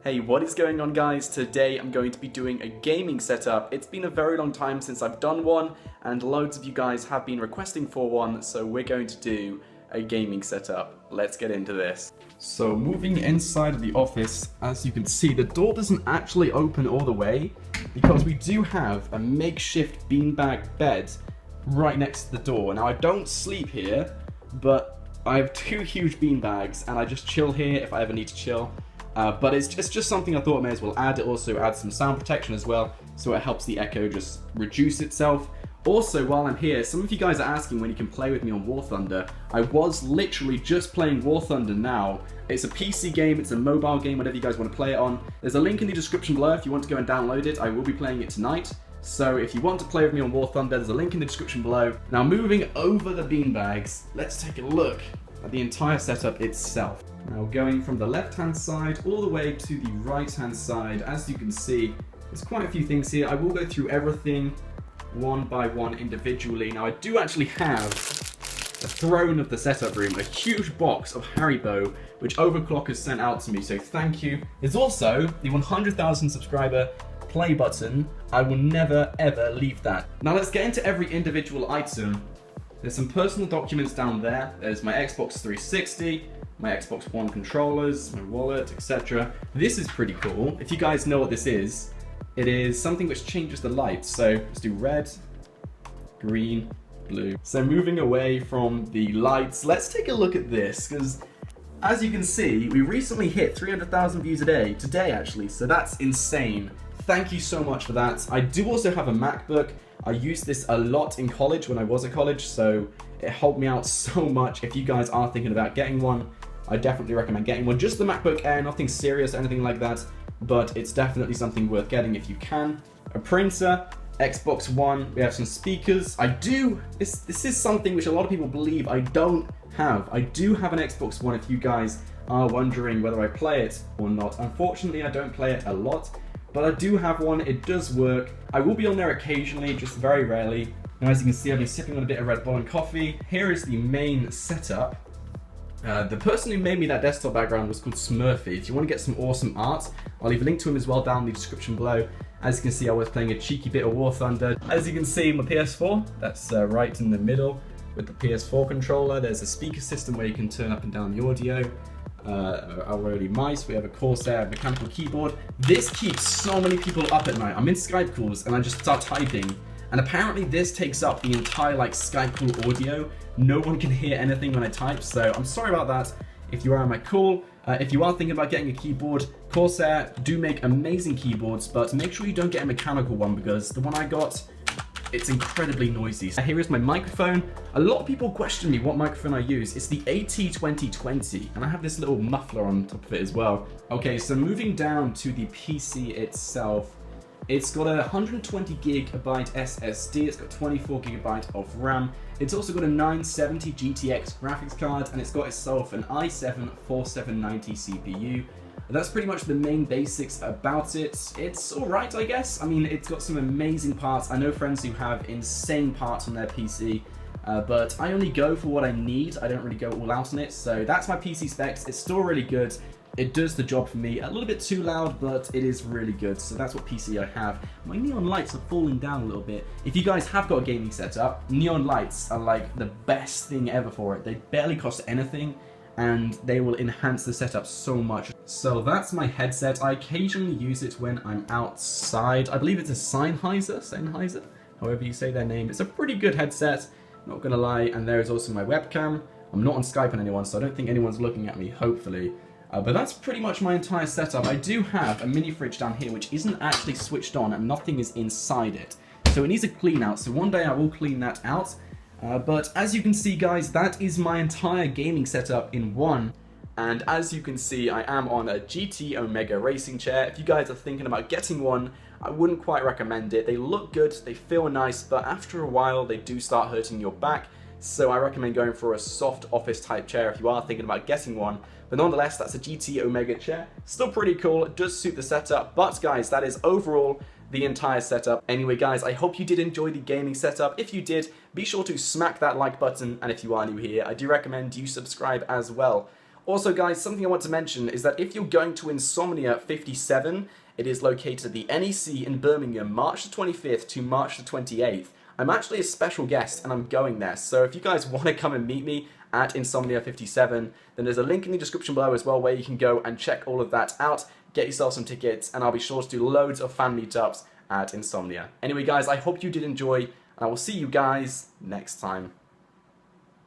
Hey, what is going on, guys? Today I'm going to be doing a gaming setup. It's been a very long time since I've done one, and loads of you guys have been requesting for one, so we're going to do a gaming setup. Let's get into this. So moving inside of the office, as you can see, the door doesn't actually open all the way because we do have a makeshift beanbag bed right next to the door. Now I don't sleep here, but I have two huge beanbags and I just chill here if I ever need to chill. But it's just something I thought I may as well add. It also adds some sound protection as well, so it helps the echo just reduce itself. Also, while I'm here, some of you guys are asking when you can play with me on War Thunder. I was literally just playing War Thunder now. It's a PC game, it's a mobile game, whatever you guys want to play it on. There's a link in the description below if you want to go and download it. I will be playing it tonight. So if you want to play with me on War Thunder, there's a link in the description below. Now moving over the beanbags, let's take a look at the entire setup itself. Now going from the left-hand side all the way to the right-hand side, as you can see, there's quite a few things here. I will go through everything one by one individually. Now I do actually have the throne of the setup room, a huge box of Haribo, which Overclock has sent out to me, so thank you. There's also the 100,000 subscriber play button. I will never ever leave that. Now let's get into every individual item. There's some personal documents down there. There's my Xbox 360, my Xbox One controllers, my wallet, etc. This is pretty cool. If you guys know what this is, it is something which changes the lights. So let's do red, green, blue. So moving away from the lights, let's take a look at this, because as you can see, we recently hit 300,000 views a day, today actually, so that's insane. Thank you so much for that. I do also have a MacBook. I used this a lot in college when I was at college, so it helped me out so much. If you guys are thinking about getting one, I definitely recommend getting one. Just the MacBook Air, nothing serious, anything like that, but it's definitely something worth getting if you can. A printer, Xbox One, we have some speakers. This is something which a lot of people believe I don't have. I do have an Xbox One if you guys are wondering whether I play it or not. Unfortunately, I don't play it a lot, but I do have one. It does work. I will be on there occasionally, just very rarely. Now, as you can see, I've been sipping on a bit of Red Bull and coffee. Here is the main setup. The person who made me that desktop background was called Smurfy. If you want to get some awesome art, I'll leave a link to him as well down in the description below. As you can see, I was playing a cheeky bit of War Thunder. As you can see, my PS4, that's right in the middle with the PS4 controller. There's a speaker system where you can turn up and down the audio. Already mice, we have a Corsair mechanical keyboard. This keeps so many people up at night. I'm in Skype calls and I just start typing, and apparently this takes up the entire Skype call audio. No one can hear anything when I type, so I'm sorry about that if you are on my call. If you are thinking about getting a keyboard, Corsair do make amazing keyboards, but make sure you don't get a mechanical one because the one I got, it's incredibly noisy. Here is my microphone. A lot of people question me what microphone I use. It's the AT2020, and I have this little muffler on top of it as well. Okay, so moving down to the PC itself, it's got a 120 gigabyte SSD, it's got 24 gigabyte of RAM, it's also got a 970 GTX graphics card, and it's got itself an i7-4790 CPU. That's pretty much the main basics about it. It's alright, I guess. I mean, it's got some amazing parts. I know friends who have insane parts on their PC, but I only go for what I need. I don't really go all out on it, so that's my PC specs. It's still really good. It does the job for me. A little bit too loud, but it is really good. So that's what PC I have. My neon lights are falling down a little bit. If you guys have got a gaming setup, neon lights are like the best thing ever for it. They barely cost anything, and they will enhance the setup so much. So that's my headset. I occasionally use it when I'm outside. I believe it's a Sennheiser, however you say their name. It's a pretty good headset, not gonna lie. And there is also my webcam. I'm not on Skype on anyone, so I don't think anyone's looking at me, hopefully. But that's pretty much my entire setup. I do have a mini fridge down here which isn't actually switched on and nothing is inside it. So it needs a clean out, so one day I will clean that out. But as you can see, guys, that is my entire gaming setup in one. And as you can see, I am on a GT Omega racing chair. If you guys are thinking about getting one, I wouldn't quite recommend it. They look good, they feel nice, but after a while they do start hurting your back. So I recommend going for a soft office type chair if you are thinking about getting one. But nonetheless, that's a GT Omega chair. Still pretty cool, it does suit the setup. But guys, that is overall the entire setup. Anyway guys, I hope you did enjoy the gaming setup. If you did, be sure to smack that like button. And if you are new here, I do recommend you subscribe as well. Also guys, something I want to mention is that if you're going to Insomnia 57, it is located at the NEC in Birmingham, March the 25th to March the 28th. I'm actually a special guest and I'm going there, so if you guys want to come and meet me at Insomnia 57, then there's a link in the description below as well where you can go and check all of that out, get yourself some tickets, and I'll be sure to do loads of fan meetups at Insomnia. Anyway guys, I hope you did enjoy, and I will see you guys next time.